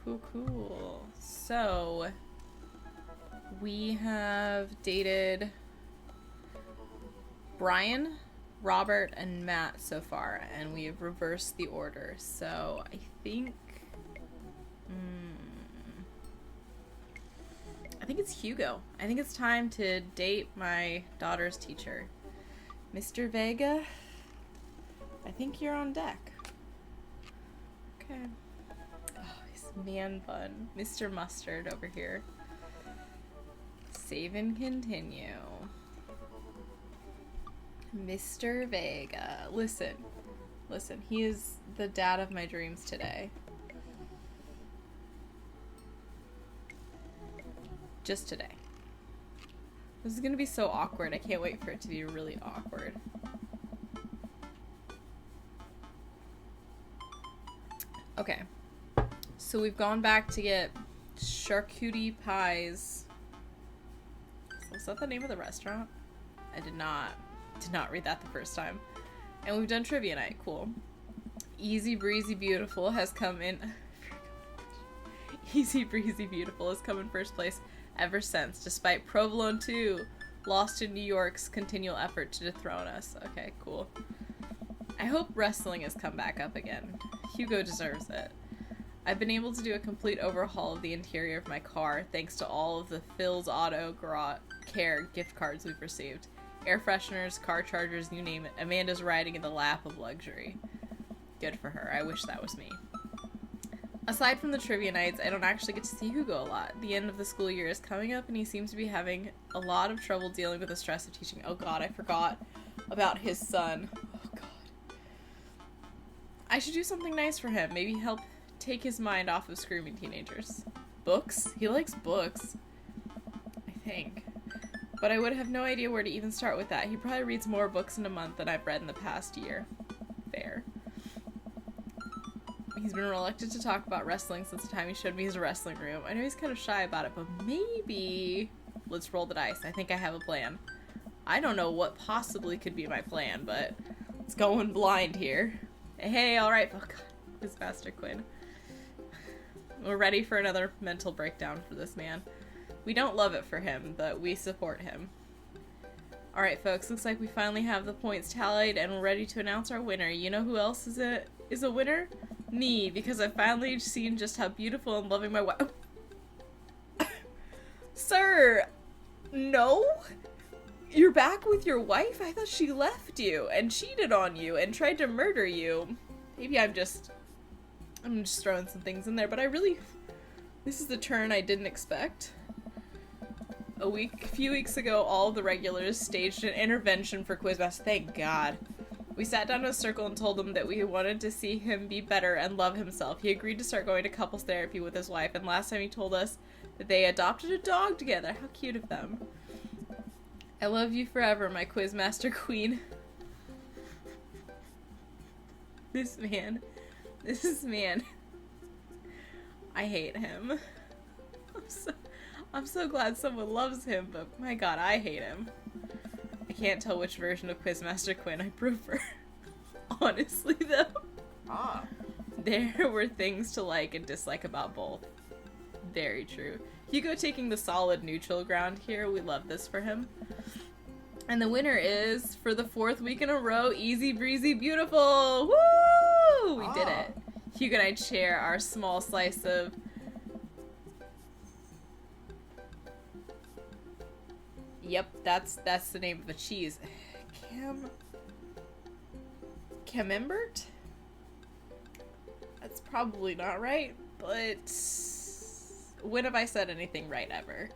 Cool. So, we have dated Brian, Robert, and Matt so far, and we have reversed the order. So, I think... I think it's Hugo. I think it's time to date my daughter's teacher. Mr. Vega, I think you're on deck. Okay. Oh, he's man bun. Mr. Mustard over here. Save and continue. Mr. Vega. Listen, he is the dad of my dreams today. Just today. This is gonna be so awkward. I can't wait for it to be really awkward. Okay. So we've gone back to get charcuterie pies. Was that the name of the restaurant? I did not read that the first time. And we've done trivia night. Cool. Easy Breezy Beautiful has come in. Easy Breezy Beautiful has come in first place ever since, despite Provolone 2, Lost in New York's continual effort to dethrone us. Okay, cool. I hope wrestling has come back up again. Hugo deserves it. I've been able to do a complete overhaul of the interior of my car thanks to all of the Phil's Auto Care gift cards we've received. Air fresheners, car chargers, you name it. Amanda's riding in the lap of luxury. Good for her. I wish that was me. Aside from the trivia nights, I don't actually get to see Hugo a lot. The end of the school year is coming up, and he seems to be having a lot of trouble dealing with the stress of teaching. Oh god, I forgot about his son. Oh god. I should do something nice for him. Maybe help take his mind off of screaming teenagers. Books? He likes books. I think. But I would have no idea where to even start with that. He probably reads more books in a month than I've read in the past year. Fair. He's been reluctant to talk about wrestling since the time he showed me his wrestling room. I know he's kind of shy about it, but maybe... Let's roll the dice. I think I have a plan. I don't know what possibly could be my plan, but let's go in blind here. Hey, alright. Oh god. His Master Quinn. We're ready for another mental breakdown for this man. We don't love it for him, but we support him. Alright, folks. Looks like we finally have the points tallied, and we're ready to announce our winner. You know who else is a winner? Me, because I've finally seen just how beautiful and loving my wife. Sir! No? You're back with your wife? I thought she left you and cheated on you and tried to murder you. Maybe I'm just throwing some things in there, but this is the turn I didn't expect. A few weeks ago, all of the regulars staged an intervention for Quizmaster. Thank God. We sat down in a circle and told him that we wanted to see him be better and love himself. He agreed to start going to couples therapy with his wife, and last time he told us that they adopted a dog together. How cute of them. I love you forever, my Quizmaster Queen. This man. I hate him. I'm so glad someone loves him, but my god, I hate him. I can't tell which version of Quizmaster Quinn I prefer. Honestly, though. There were things to like and dislike about both. Very true. Hugo taking the solid neutral ground here. We love this for him. And the winner is, for the 4th week in a row, Easy Breezy Beautiful! Woo! We did it. Hugo and I share our small slice of... Yep, that's the name of the cheese. Camembert? That's probably not right, but when have I said anything right ever?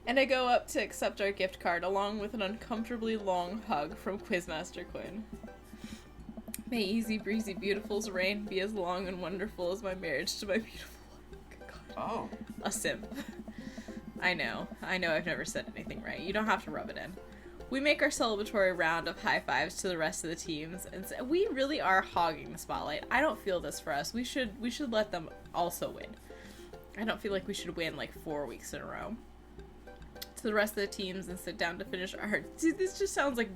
And I go up to accept our gift card along with an uncomfortably long hug from Quizmaster Quinn. May Easy Breezy Beautiful's reign be as long and wonderful as my marriage to my beautiful wife. God. Oh. A simp. I know I've never said anything right. You don't have to rub it in. We make our celebratory round of high fives to the rest of the teams, and we really are hogging the spotlight. I don't feel this for us. We should let them also win. I don't feel like we should win like 4 weeks in a row. To the rest of the teams and sit down to finish our... See, this just sounds like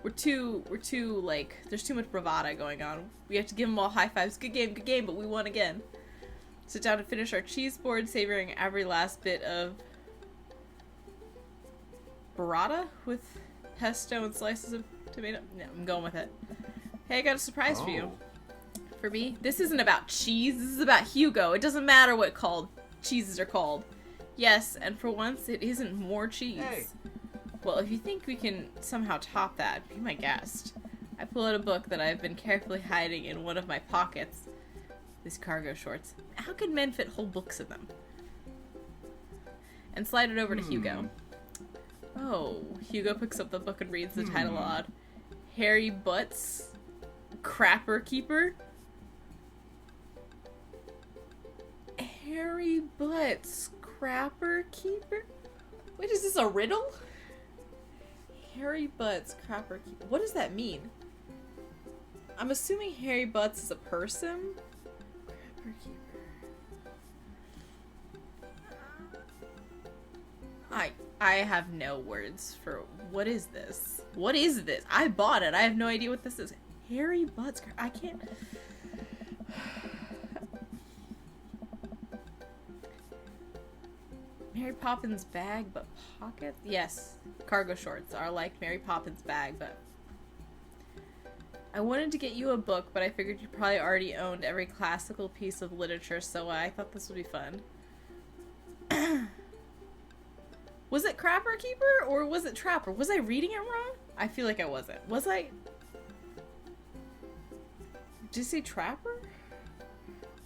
we're too like, there's too much bravado going on. We have to give them all high fives. Good game, but we won again. Sit down to finish our cheese board, savoring every last bit of burrata with pesto and slices of tomato. No, I'm going with it. Hey, I got a surprise for you. For me, this isn't about cheese. This is about Hugo. It doesn't matter what cheeses are called. Yes, and for once, it isn't more cheese. Hey. Well, if you think we can somehow top that, be my guest. I pull out a book that I've been carefully hiding in one of my pockets. These cargo shorts. How can men fit whole books in them? And slide it over to Hugo. Oh, Hugo picks up the book and reads the title aloud. Harry Butts, Crapper Keeper. Harry Butts, Crapper Keeper? Wait, is this a riddle? Harry Butts, Crapper Keeper. What does that mean? I'm assuming Harry Butts is a person? Crapper Keeper. I have no words for what is this? What is this? I bought it. I have no idea what this is. Harry Butts. I can't. Mary Poppins bag, but pockets? Yes, cargo shorts are like Mary Poppins bag, but I wanted to get you a book, but I figured you probably already owned every classical piece of literature, so I thought this would be fun. Was it Crapper Keeper or was it Trapper? Was I reading it wrong? I feel like I wasn't. Was I? Did you say Trapper?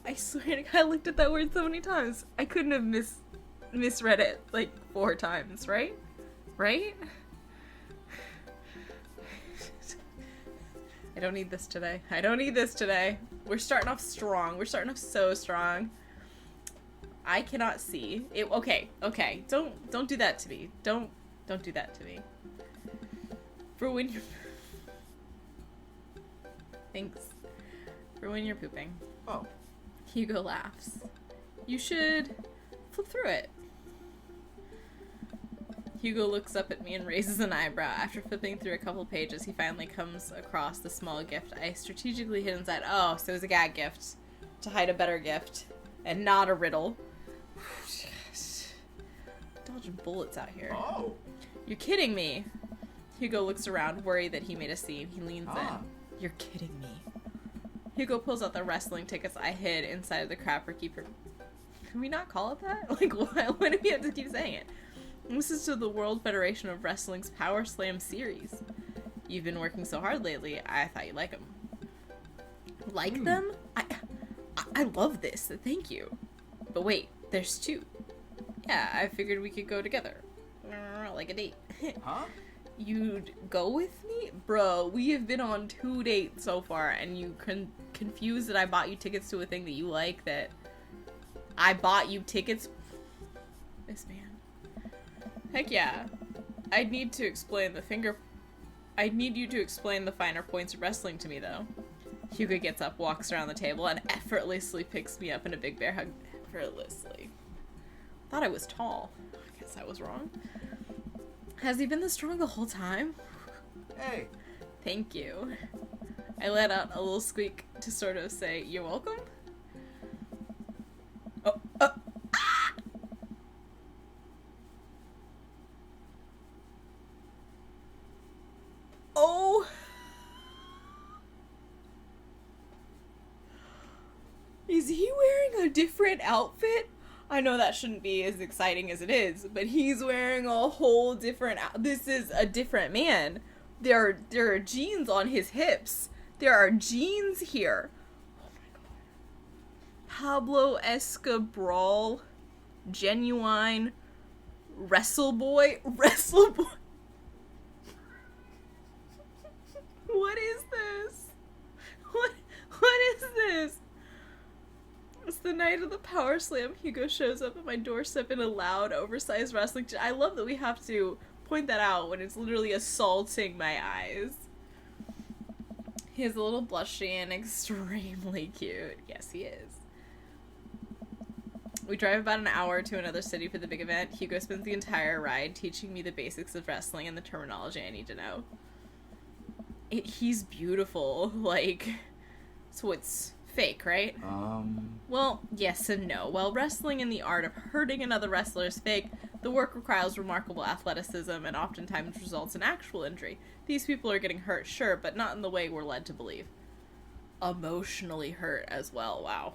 I swear to God, I looked at that word so many times. I couldn't have misread it like 4 times, right? Right? I don't need this today. I don't need this today. We're starting off strong. We're starting off so strong. I cannot see. Okay. Don't do that to me. Don't do that to me. For when you're Thanks. For when you're pooping. Oh. Hugo laughs. You should flip through it. Hugo looks up at me and raises an eyebrow. After flipping through a couple pages, he finally comes across the small gift I strategically hid inside. Oh, so it was a gag gift. To hide a better gift. And not a riddle. Dodging bullets out here. Oh. You're kidding me. Hugo looks around, worried that he made a scene. He leans in. You're kidding me. Hugo pulls out the wrestling tickets I hid inside of the Crapper Keeper. Can we not call it that? Like, why do we have to keep saying it? This is to the World Federation of Wrestling's Power Slam series. You've been working so hard lately. I thought you'd like them. Like them? I love this. Thank you. But wait, there's 2. Yeah, I figured we could go together. Like a date. Huh? You'd go with me? Bro, we have been on 2 dates so far, and you confused that I bought you tickets to a thing that you like, that I bought you tickets. This man. Heck yeah. I'd need you to explain the finer points of wrestling to me, though. Hugo gets up, walks around the table, and effortlessly picks me up in a big bear hug. Effortlessly. Thought I was tall. I guess I was wrong. Has he been this strong the whole time? Hey. Thank you. I let out a little squeak to sort of say, you're welcome? Oh, ah! Oh! Is he wearing a different outfit? I know that shouldn't be as exciting as it is, but he's wearing a whole different this is a different man. There are jeans on his hips. There are jeans here. Oh my god. Pablo Escobar, genuine wrestle boy. What is this? What is this? It's the night of the Power Slam. Hugo shows up at my doorstep in a loud, oversized wrestling I love that we have to point that out when it's literally assaulting my eyes. He's a little blushy and extremely cute. Yes, he is. We drive about an hour to another city for the big event. Hugo spends the entire ride teaching me the basics of wrestling and the terminology I need to know. He's beautiful. Like, so it's Fake, right? Well, yes and no. While wrestling in the art of hurting another wrestler is fake, the work requires remarkable athleticism and oftentimes results in actual injury. These people are getting hurt, sure, but not in the way we're led to believe. Emotionally hurt as well. Wow.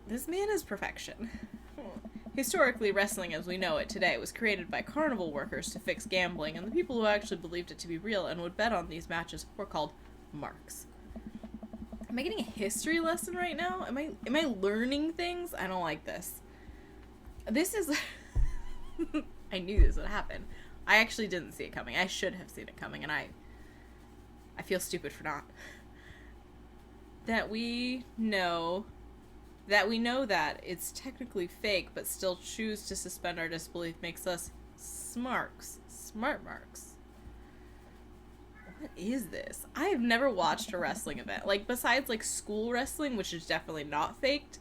This man is perfection. Historically, wrestling as we know it today was created by carnival workers to fix gambling, and the people who actually believed it to be real and would bet on these matches were called marks. Am I getting a history lesson right now? Am I learning things? I don't like this. This is... I knew this would happen. I actually didn't see it coming. I should have seen it coming, and I feel stupid for not. That we know that it's technically fake, but still choose to suspend our disbelief makes us smarks. Smart marks. What is this? I have never watched a wrestling event. Like, besides, like, school wrestling, which is definitely not faked.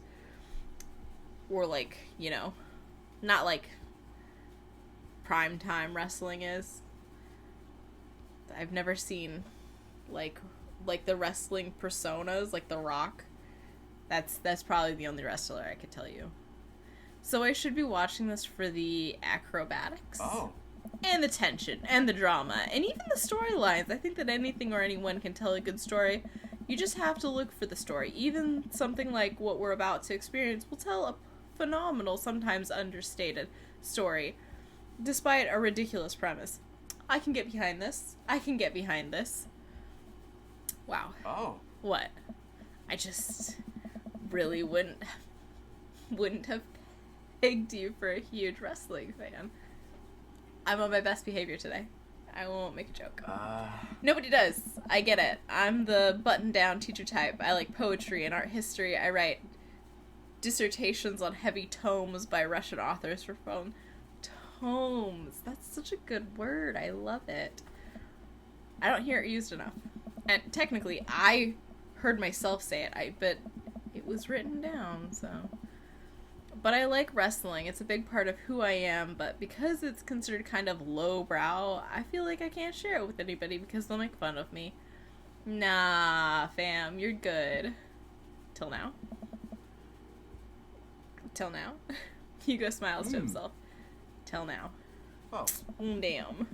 Or, like, you know, not like primetime wrestling is. I've never seen, like the wrestling personas, like The Rock. That's probably the only wrestler I could tell you. So I should be watching this for the acrobatics. Oh. And the tension, and the drama, and even the storylines. I think that anything or anyone can tell a good story. You just have to look for the story. Even something like what we're about to experience will tell a phenomenal, sometimes understated story, despite a ridiculous premise. I can get behind this. I can get behind this. Wow. Oh. What? I just really wouldn't have pegged you for a huge wrestling fan. I'm on my best behavior today. I won't make a joke. Nobody does. I get it. I'm the button-down teacher type. I like poetry and art history. I write dissertations on heavy tomes by Russian authors for fun. Tomes. That's such a good word. I love it. I don't hear it used enough. And technically, I heard myself say it, but it was written down, so... But I like wrestling. It's a big part of who I am, but because it's considered kind of lowbrow, I feel like I can't share it with anybody because they'll make fun of me. Nah, fam, you're good. Till now. Till now. Hugo smiles to himself. Till now. Oh. Damn.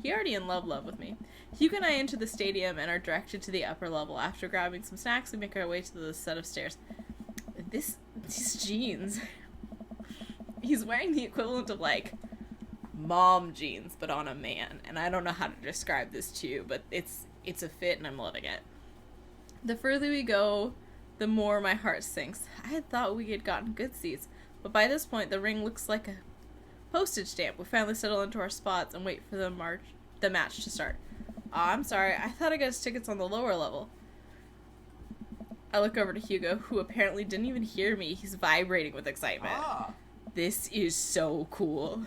He already in love with me. Hugo and I enter the stadium and are directed to the upper level. After grabbing some snacks, we make our way to the set of stairs. These jeans. He's wearing the equivalent of, like, mom jeans, but on a man. And I don't know how to describe this to you, but it's a fit and I'm loving it. The further we go, the more my heart sinks. I had thought we had gotten good seats, but by this point the ring looks like a postage stamp. We finally settle into our spots and wait for the match to start. I'm sorry, I thought I got us tickets on the lower level. I look over to Hugo, who apparently didn't even hear me. He's vibrating with excitement. This is so cool.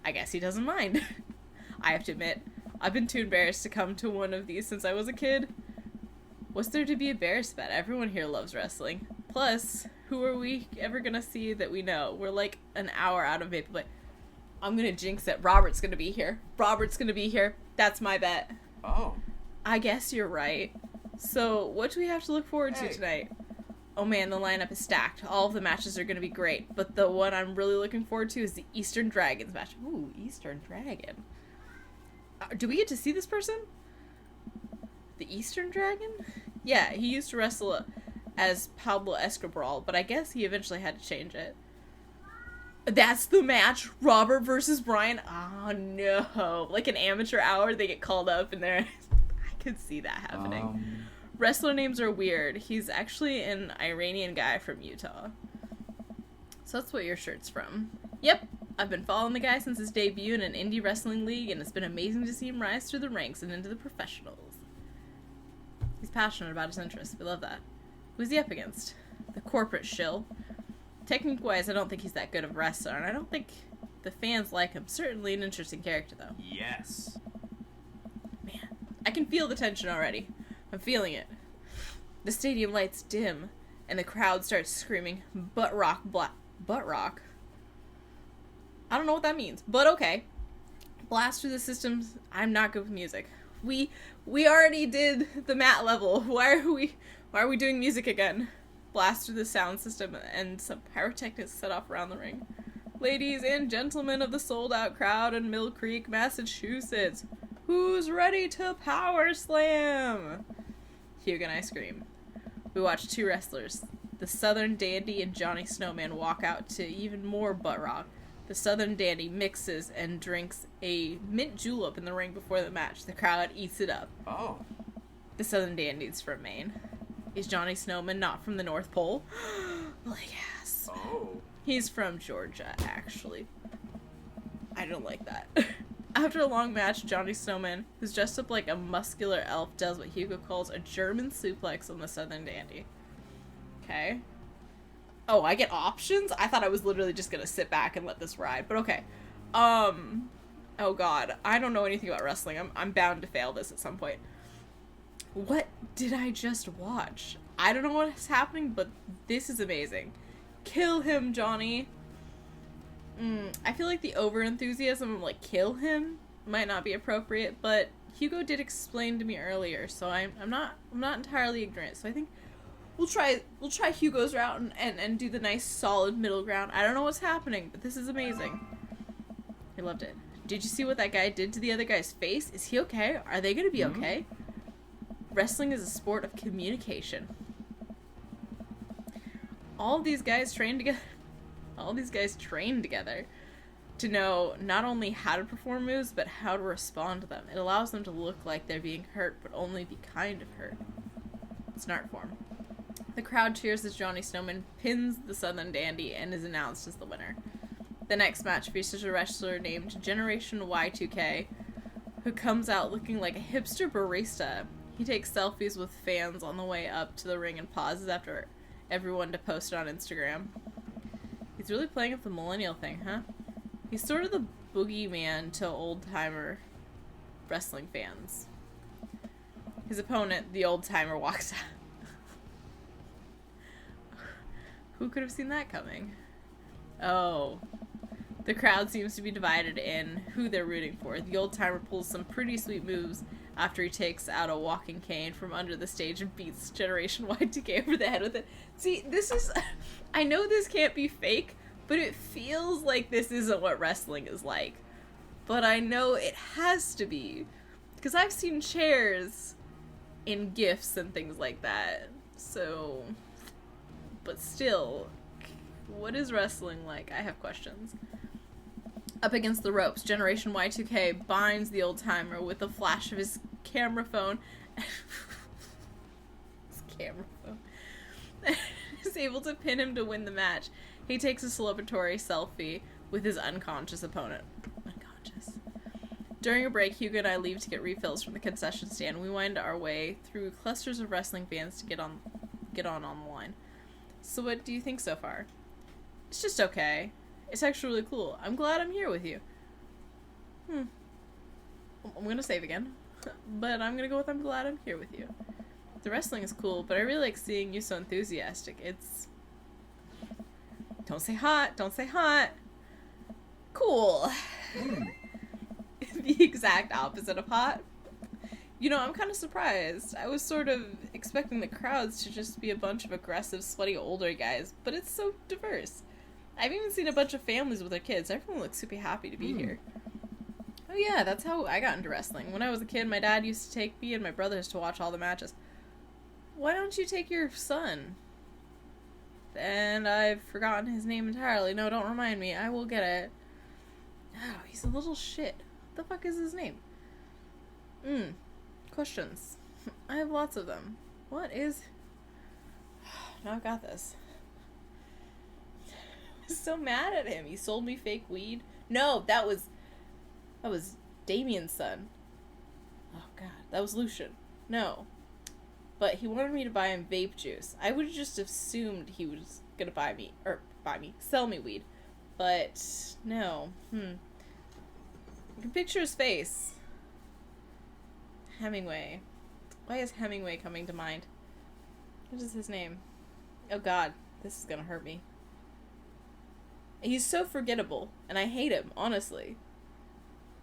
I guess he doesn't mind. I have to admit, I've been too embarrassed to come to one of these since I was a kid. What's there to be embarrassed about? Everyone here loves wrestling. Plus, who are we ever gonna see that we know? We're like an hour out of Maple, but I'm gonna jinx it. Robert's gonna be here. Robert's gonna be here. That's my bet. Oh. I guess you're right. So, what do we have to look forward to tonight? Oh man, the lineup is stacked. All of the matches are going to be great, but the one I'm really looking forward to is the Eastern Dragons match. Ooh, Eastern Dragon. Do we get to see this person? The Eastern Dragon? Yeah, he used to wrestle as Pablo Escobar, but I guess he eventually had to change it. That's the match, Robert versus Brian. Oh no, like an amateur hour, they get called up and they're... I could see that happening. Wrestler names are weird. He's actually an Iranian guy from Utah. So that's what your shirt's from. Yep, I've been following the guy since his debut in an indie wrestling league, and it's been amazing to see him rise through the ranks and into the professionals. He's passionate about his interests. We love that. Who's he up against? The corporate shill. Technique-wise, I don't think he's that good of a wrestler, and I don't think the fans like him. Certainly an interesting character, though. Yes. Man, I can feel the tension already. I'm feeling it. The stadium lights dim, and the crowd starts screaming, butt rock, butt rock? I don't know what that means, but okay. Blast through the systems. I'm not good with music. We already did the mat level. Why are we doing music again? Blast through the sound system and some pyrotechnics set off around the ring. Ladies and gentlemen of the sold-out crowd in Mill Creek, Massachusetts, who's ready to power slam? Hugo and I scream. We watch two wrestlers, the Southern Dandy and Johnny Snowman, walk out to even more butt rock. The Southern Dandy mixes and drinks a mint julep in the ring before the match. The crowd eats it up. Oh. The Southern Dandy's from Maine. Is Johnny Snowman not from the North Pole? Like, yes. Oh. He's from Georgia, actually. I don't like that. After a long match, Johnny Snowman, who's dressed up like a muscular elf, does what Hugo calls a German suplex on the Southern Dandy. Okay. Oh, I get options? I thought I was literally just gonna sit back and let this ride, but okay. Oh god, I don't know anything about wrestling. I'm bound to fail this at some point. What did I just watch? I don't know what's happening, but this is amazing. Kill him, Johnny. I feel like the over-enthusiasm of, like, kill him might not be appropriate, but Hugo did explain to me earlier, so I'm not entirely ignorant, so I think we'll try Hugo's route and do the nice solid middle ground. I don't know what's happening, but this is amazing. I loved it. Did you see what that guy did to the other guy's face? Is he okay? Are they gonna be okay? Wrestling is a sport of communication. All of these guys train together. All these guys train together to know not only how to perform moves, but how to respond to them. It allows them to look like they're being hurt, but only be kind of hurt. It's an art form. The crowd cheers as Johnny Snowman pins the Southern Dandy and is announced as the winner. The next match features a wrestler named Generation Y2K, who comes out looking like a hipster barista. He takes selfies with fans on the way up to the ring and pauses after everyone to post it on Instagram. He's really playing up the millennial thing, huh? He's sort of the boogeyman to old-timer wrestling fans. His opponent, the old-timer, walks out. Who could have seen that coming? Oh. The crowd seems to be divided in who they're rooting for. The old-timer pulls some pretty sweet moves after he takes out a walking cane from under the stage and beats Generation Y2K over the head with it. See, this is... I know this can't be fake, but it feels like this isn't what wrestling is like. But I know it has to be. Because I've seen chairs in GIFs and things like that. So... But still, what is wrestling like? I have questions. Up against the ropes, Generation Y2K binds the old-timer with a flash of his camera phone. His camera phone. Is able to pin him to win the match. He takes a celebratory selfie with his unconscious opponent. Unconscious. During a break, Hugo and I leave to get refills from the concession stand. We wind our way through clusters of wrestling fans to get on the line. So what do you think so far? It's just okay. It's actually really cool. I'm glad I'm here with you. I'm gonna save again. But I'm gonna go with I'm glad I'm here with you. The wrestling is cool, but I really like seeing you so enthusiastic. It's... Don't say hot. Don't say hot. Cool. The exact opposite of hot. You know, I'm kind of surprised. I was sort of expecting the crowds to just be a bunch of aggressive, sweaty older guys, but it's so diverse. I've even seen a bunch of families with their kids. Everyone looks super happy to be here. Oh yeah, that's how I got into wrestling. When I was a kid, my dad used to take me and my brothers to watch all the matches. Why don't you take your son? And I've forgotten his name entirely. No, don't remind me. I will get it. Oh, he's a little shit. What the fuck is his name? Questions. I have lots of them. What is... Now I've got this. I was so mad at him. He sold me fake weed. No, that was Damien's son. Oh god, that was Lucian. No. But he wanted me to buy him vape juice. I would have just assumed he was gonna sell me weed. But, no. You can picture his face. Hemingway. Why is Hemingway coming to mind? What is his name? Oh god, this is gonna hurt me. He's so forgettable, and I hate him, honestly.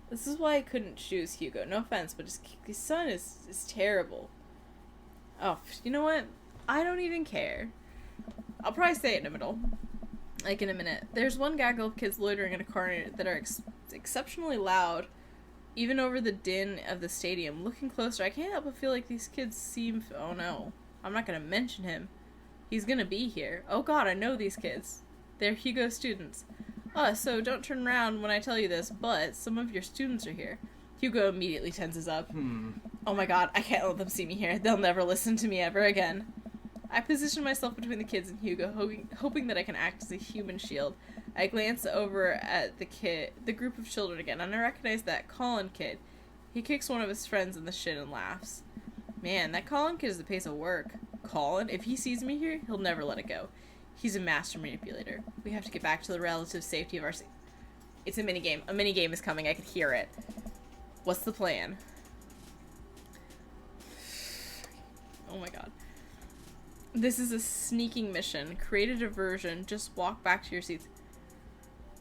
This is why I couldn't choose Hugo. No offense, but his son is terrible. Oh, you know what? I don't even care. I'll probably say it in the middle. Like in a minute. There's one gaggle of kids loitering in a corner that are exceptionally loud, even over the din of the stadium. Looking closer, I can't help but feel like these kids seem... Oh no. I'm not gonna mention him. He's gonna be here. Oh god, I know these kids. They're Hugo students. So don't turn around when I tell you this, but some of your students are here. Hugo immediately tenses up. Oh my god, I can't let them see me here. They'll never listen to me ever again. I position myself between the kids and Hugo, hoping that I can act as a human shield. I glance over at the group of children again, and I recognize that Colin kid. He kicks one of his friends in the shin and laughs. Man, that Colin kid is the pace of work. Colin, if he sees me here, he'll never let it go. He's a master manipulator. We have to get back to the relative safety of our... It's a minigame. A minigame is coming. I can hear it. What's the plan? Oh my god. This is a sneaking mission. Create a diversion. Just walk back to your seats.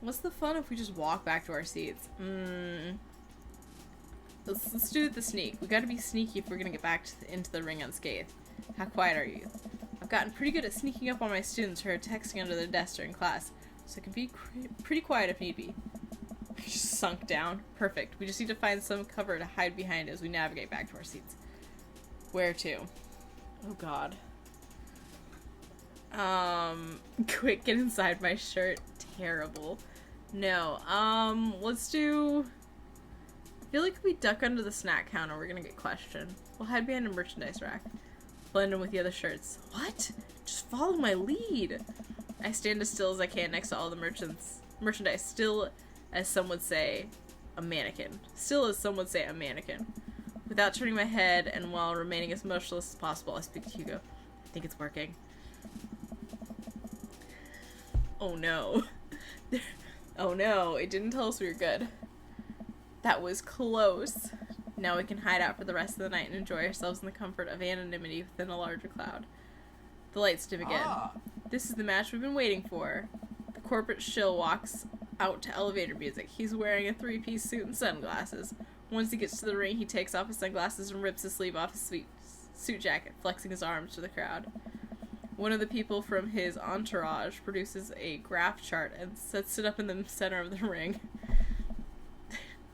What's the fun if we just walk back to our seats? Let's do the sneak. We gotta be sneaky if we're gonna get back into the ring unscathed. How quiet are you? I've gotten pretty good at sneaking up on my students who are texting under their desks during class, so I can be pretty quiet if need be. Just sunk down. Perfect. We just need to find some cover to hide behind as we navigate back to our seats. Where to? Oh god. Quick, get inside my shirt. Terrible. No. Let's do... I feel like if we duck under the snack counter, we're gonna get questioned. We'll hide behind a merchandise rack. Blend in with the other shirts. What? Just follow my lead. I stand as still as I can next to all the merchandise. Still, as some would say, a mannequin. Still, as some would say, a mannequin. Without turning my head and while remaining as motionless as possible, I speak to Hugo. I think it's working. Oh no. Oh no, it didn't tell us we were good. That was close. Now we can hide out for the rest of the night and enjoy ourselves in the comfort of anonymity within a larger cloud. The lights dim again. This is the match we've been waiting for. The corporate shill walks out to elevator music. He's wearing a three-piece suit and sunglasses. Once he gets to the ring, he takes off his sunglasses and rips his sleeve off his suit jacket, flexing his arms to the crowd. One of the people from his entourage produces a graph chart and sets it up in the center of the ring.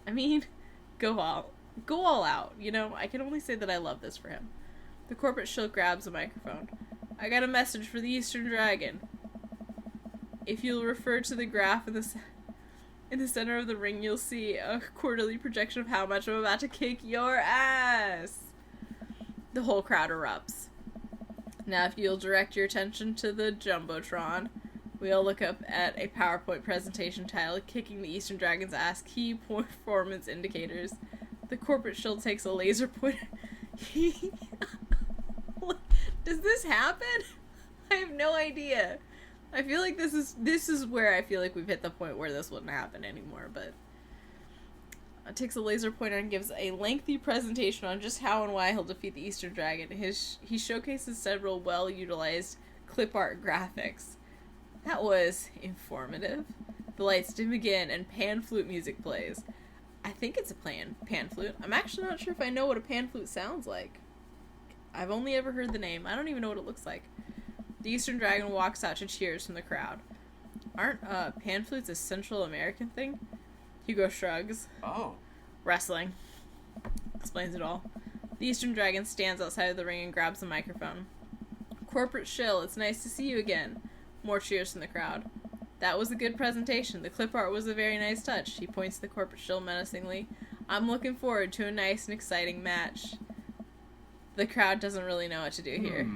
I mean, go all out, you know? I can only say that I love this for him. The corporate shill grabs a microphone. I got a message for the Eastern Dragon. If you'll refer to the graph in the center of the ring, you'll see a quarterly projection of how much I'm about to kick your ass. The whole crowd erupts. Now if you'll direct your attention to the Jumbotron, we all look up at a PowerPoint presentation titled Kicking the Eastern Dragon's Ass, Key Performance Indicators. The corporate shill takes a laser pointer. Does this happen? I have no idea. I feel like this is where I feel like we've hit the point where this wouldn't happen anymore, but takes a laser pointer and gives a lengthy presentation on just how and why he'll defeat the Eastern Dragon. He showcases several well-utilized clip art graphics. That was informative. The lights dim again and pan flute music plays. I think it's a pan flute. I'm actually not sure if I know what a pan flute sounds like. I've only ever heard the name. I don't even know what it looks like. The Eastern Dragon walks out to cheers from the crowd. Aren't pan flutes a Central American thing? Hugo shrugs. Oh. Wrestling. Explains it all. The Eastern Dragon stands outside of the ring and grabs the microphone. Corporate shill, it's nice to see you again. More cheers from the crowd. That was a good presentation. The clip art was a very nice touch. He points to the corporate shill menacingly. I'm looking forward to a nice and exciting match. The crowd doesn't really know what to do here.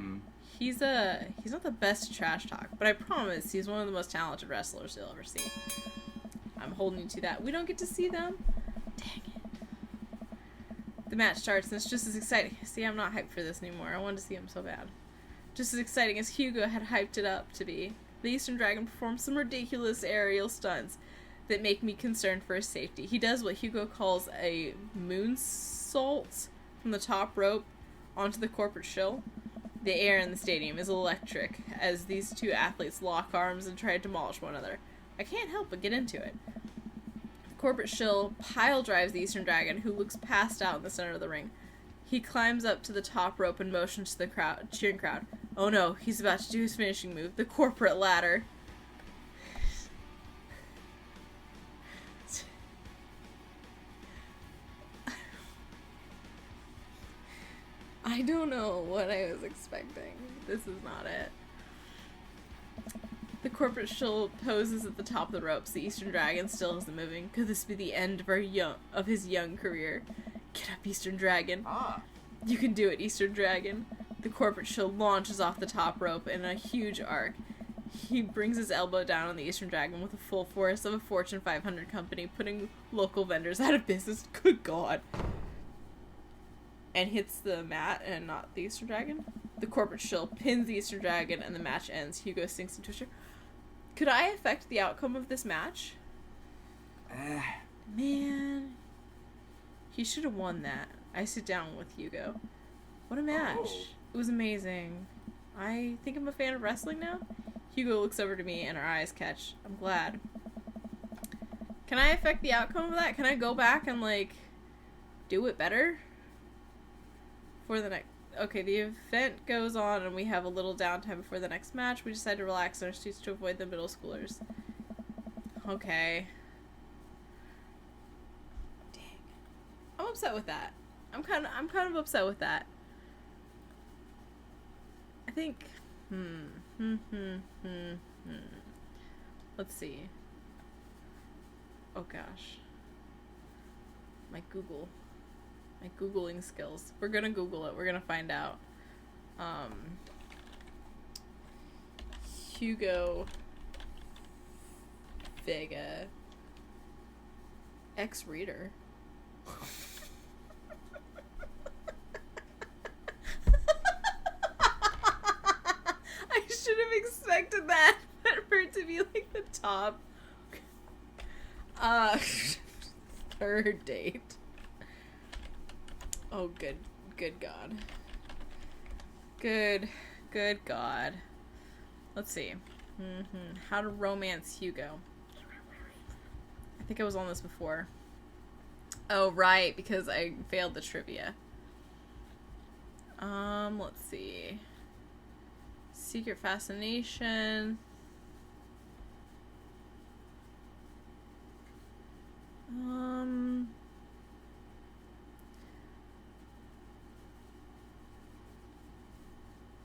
He's not the best at trash talk, but I promise he's one of the most talented wrestlers you'll ever see. I'm holding you to that. We don't get to see them? Dang it. The match starts and it's just as exciting. See, I'm not hyped for this anymore. I wanted to see him so bad. Just as exciting as Hugo had hyped it up to be. The Eastern Dragon performs some ridiculous aerial stunts that make me concerned for his safety. He does what Hugo calls a moonsault from the top rope onto the corporate shill. The air in the stadium is electric as these two athletes lock arms and try to demolish one another. I can't help but get into it. The corporate shill pile drives the Eastern Dragon, who looks passed out in the center of the ring. He climbs up to the top rope and motions to the cheering crowd. Oh no, he's about to do his finishing move, the corporate ladder. I don't know what I was expecting. This is not it. The corporate shill poses at the top of the ropes. The Eastern Dragon still isn't moving. Could this be the end of his young career? Get up, Eastern Dragon. You can do it, Eastern Dragon. The corporate shill launches off the top rope in a huge arc. He brings his elbow down on the Eastern Dragon with the full force of a Fortune 500 company, putting local vendors out of business. Good God. And hits the mat and not the Eastern Dragon. The corporate shill pins the Eastern Dragon and the match ends. Hugo sinks into a chair. Could I affect the outcome of this match? Man. He should have won that. I sit down with Hugo. What a match. Oh. It was amazing. I think I'm a fan of wrestling now. Hugo looks over to me and our eyes catch. I'm glad. Can I affect the outcome of that? Can I go back and, like, do it better? For the next... Okay, the event goes on and we have a little downtime before the next match. We decide to relax in our seats to avoid the middle schoolers. Okay. Dang. I'm upset with that. I'm kind of upset with that. I think... Let's see. Oh gosh. My Googling skills. We're gonna Google it. We're gonna find out. Hugo Vega. Ex-reader. I should have expected that for it to be like the top. Third date. Oh, good God. Good God. Let's see. How to romance Hugo. I think I was on this before. Oh, right, because I failed the trivia. Let's see. Secret fascination.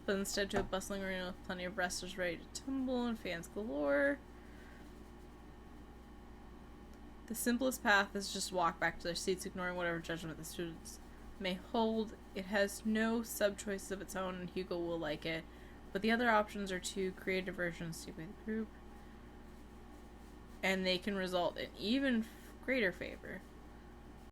But instead to a bustling arena with plenty of wrestlers ready to tumble and fans galore. The simplest path is just walk back to their seats, ignoring whatever judgment the students may hold. It has no sub-choices of its own, and Hugo will like it. But the other options are too creative versions to by the group. And they can result in even greater favor.